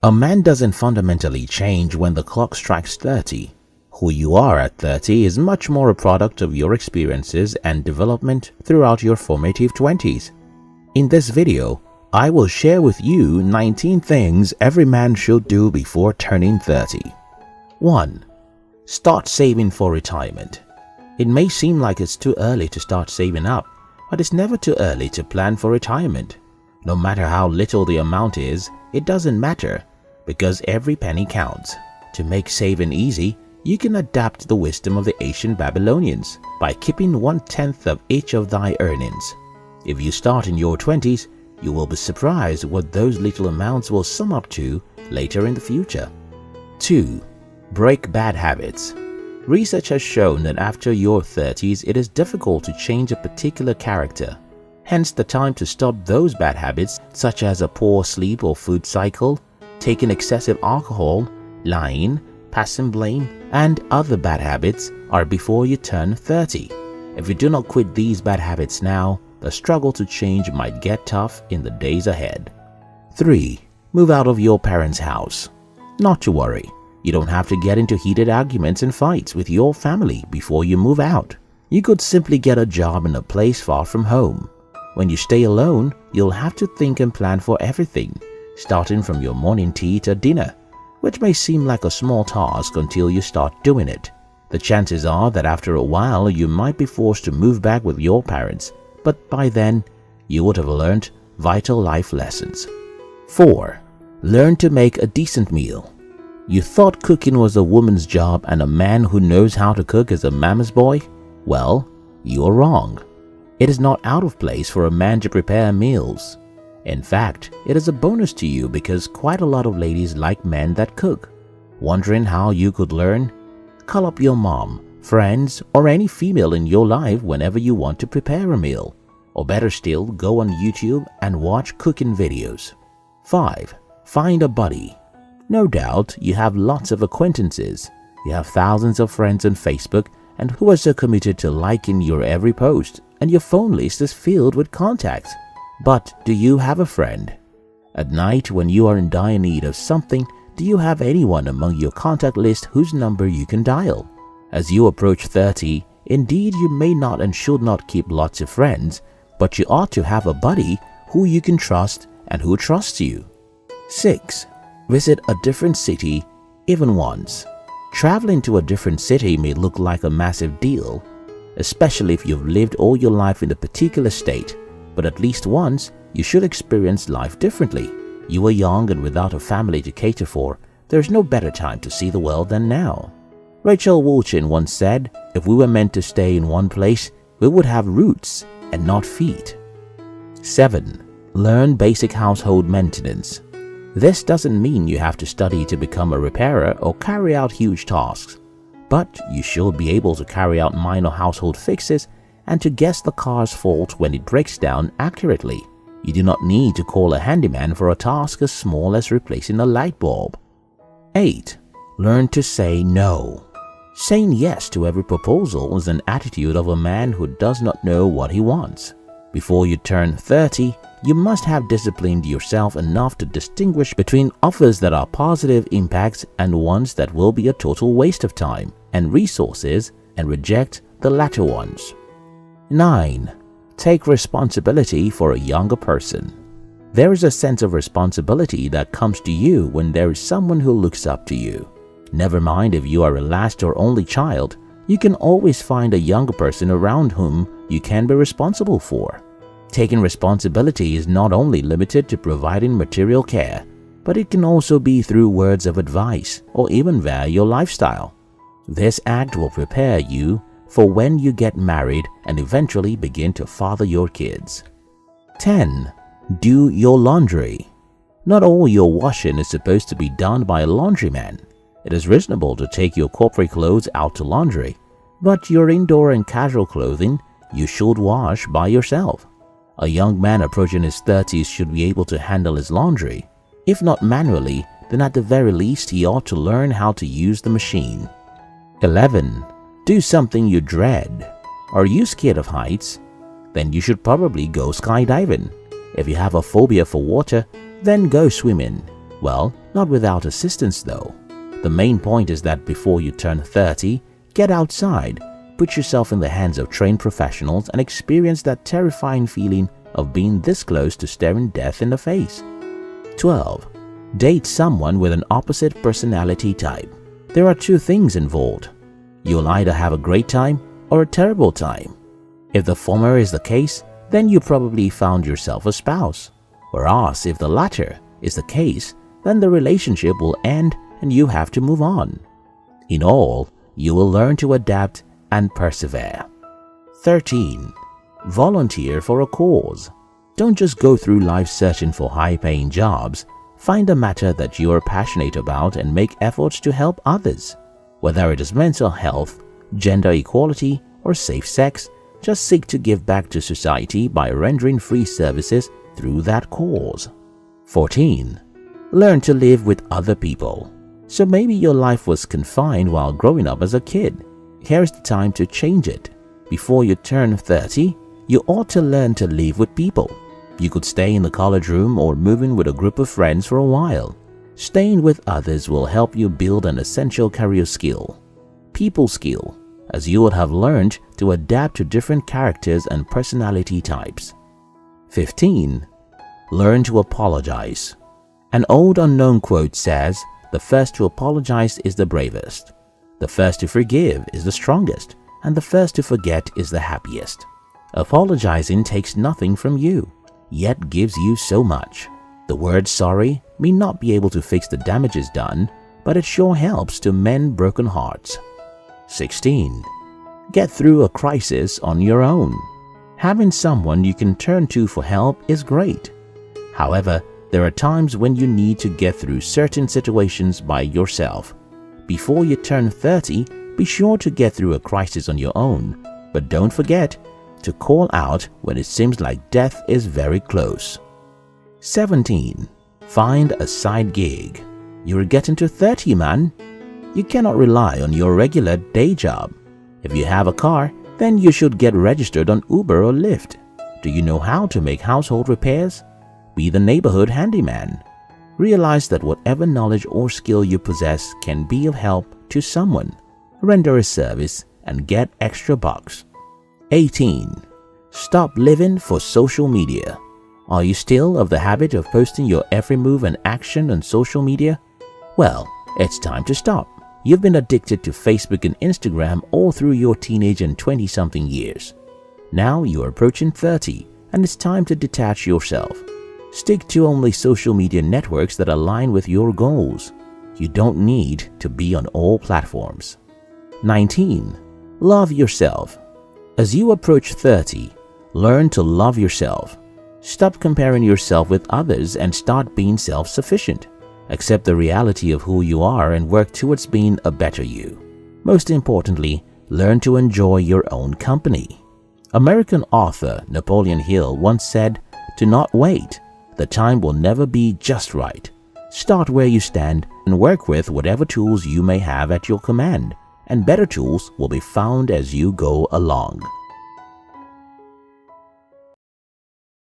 A man doesn't fundamentally change when the clock strikes 30. Who you are at 30 is much more a product of your experiences and development throughout your formative 20s. In this video, I will share with you 19 things every man should do before turning 30. 1. Start saving for retirement. It may seem like it's too early to start saving up, but it's never too early to plan for retirement. No matter how little the amount is, it doesn't matter, because every penny counts. To make saving easy, you can adapt the wisdom of the ancient Babylonians by keeping 1/10 of each of thy earnings. If you start in your 20s, you will be surprised what those little amounts will sum up to later in the future. 2. Break bad habits. Research has shown that after your 30s, it is difficult to change a particular character. Hence the time to stop those bad habits such as a poor sleep or food cycle, taking excessive alcohol, lying, passing blame, and other bad habits are before you turn 30. If you do not quit these bad habits now, the struggle to change might get tough in the days ahead. 3. Move out of your parents' house. Not to worry, you don't have to get into heated arguments and fights with your family before you move out. You could simply get a job in a place far from home. When you stay alone, you'll have to think and plan for everything, starting from your morning tea to dinner, which may seem like a small task until you start doing it. The chances are that after a while you might be forced to move back with your parents, but by then you would have learned vital life lessons. 4. Learn to make a decent meal. You thought cooking was a woman's job and a man who knows how to cook is a mama's boy? Well, you're wrong. It is not out of place for a man to prepare meals. In fact, it is a bonus to you because quite a lot of ladies like men that cook. Wondering how you could learn? Call up your mom, friends, or any female in your life whenever you want to prepare a meal. Or better still, go on YouTube and watch cooking videos. 5. Find a buddy. No doubt you have lots of acquaintances. You have thousands of friends on Facebook and who are so committed to liking your every post, and your phone list is filled with contacts. But do you have a friend? At night when you are in dire need of something, do you have anyone among your contact list whose number you can dial? As you approach 30, indeed you may not and should not keep lots of friends, but you ought to have a buddy who you can trust and who trusts you. 6. Visit a different city even once. Traveling to a different city may look like a massive deal, especially if you've lived all your life in a particular state, but at least once you should experience life differently. You are young and without a family to cater for. There's no better time to see the world than now. Rachel Wolchin once said, if we were meant to stay in one place, we would have roots and not feet. 7. Learn basic household maintenance. This doesn't mean you have to study to become a repairer or carry out huge tasks, but you should be able to carry out minor household fixes and to guess the car's fault when it breaks down accurately. You do not need to call a handyman for a task as small as replacing a light bulb. 8. Learn to say no. Saying yes to every proposal is an attitude of a man who does not know what he wants. Before you turn 30, you must have disciplined yourself enough to distinguish between offers that are positive impacts and ones that will be a total waste of time and resources, and reject the latter ones. 9. Take responsibility for a younger person. There is a sense of responsibility that comes to you when there is someone who looks up to you. Never mind if you are a last or only child, you can always find a younger person around whom you can be responsible for. Taking responsibility is not only limited to providing material care, but it can also be through words of advice or even via your lifestyle. This act will prepare you for when you get married and eventually begin to father your kids. 10. Do your laundry. Not all your washing is supposed to be done by a laundryman. It is reasonable to take your corporate clothes out to laundry, but your indoor and casual clothing you should wash by yourself. A young man approaching his 30s should be able to handle his laundry. If not manually, then at the very least he ought to learn how to use the machine. 11. Do something you dread. Are you scared of heights? Then you should probably go skydiving. If you have a phobia for water, then go swimming. Well, not without assistance though. The main point is that before you turn 30, get outside, put yourself in the hands of trained professionals and experience that terrifying feeling of being this close to staring death in the face. 12. Date someone with an opposite personality type. There are two things involved. You'll either have a great time or a terrible time. If the former is the case, then you probably found yourself a spouse. Whereas if the latter is the case, then the relationship will end and you have to move on. In all, you will learn to adapt and persevere. 13. Volunteer for a cause. Don't just go through life searching for high-paying jobs. Find a matter that you are passionate about and make efforts to help others. Whether it is mental health, gender equality, or safe sex, just seek to give back to society by rendering free services through that cause. 14. Learn to live with other people. So maybe your life was confined while growing up as a kid. Here's the time to change it. Before you turn 30, you ought to learn to live with people. You could stay in the college room or move in with a group of friends for a while. Staying with others will help you build an essential career skill, people skill, as you would have learned to adapt to different characters and personality types. 15. Learn to apologize. An old unknown quote says, "The first to apologize is the bravest. The first to forgive is the strongest, and the first to forget is the happiest." Apologizing takes nothing from you, yet gives you so much. The word sorry may not be able to fix the damages done, but it sure helps to mend broken hearts. 16. Get through a crisis on your own. Having someone you can turn to for help is great. However, there are times when you need to get through certain situations by yourself. Before you turn 30, be sure to get through a crisis on your own, but don't forget to call out when it seems like death is very close. 17. Find a side gig. You're getting to 30, man. You cannot rely on your regular day job. If you have a car, then you should get registered on Uber or Lyft. Do you know how to make household repairs? Be the neighborhood handyman. Realize that whatever knowledge or skill you possess can be of help to someone. Render a service and get extra bucks. 18. Stop living for social media. Are you still of the habit of posting your every move and action on social media? Well, it's time to stop. You've been addicted to Facebook and Instagram all through your teenage and 20-something years. Now you're approaching 30 and it's time to detach yourself. Stick to only social media networks that align with your goals. You don't need to be on all platforms. 19. Love yourself. As you approach 30, learn to love yourself. Stop comparing yourself with others and start being self-sufficient. Accept the reality of who you are and work towards being a better you. Most importantly, learn to enjoy your own company. American author Napoleon Hill once said, "Do not wait. The time will never be just right. Start where you stand and work with whatever tools you may have at your command, and better tools will be found as you go along."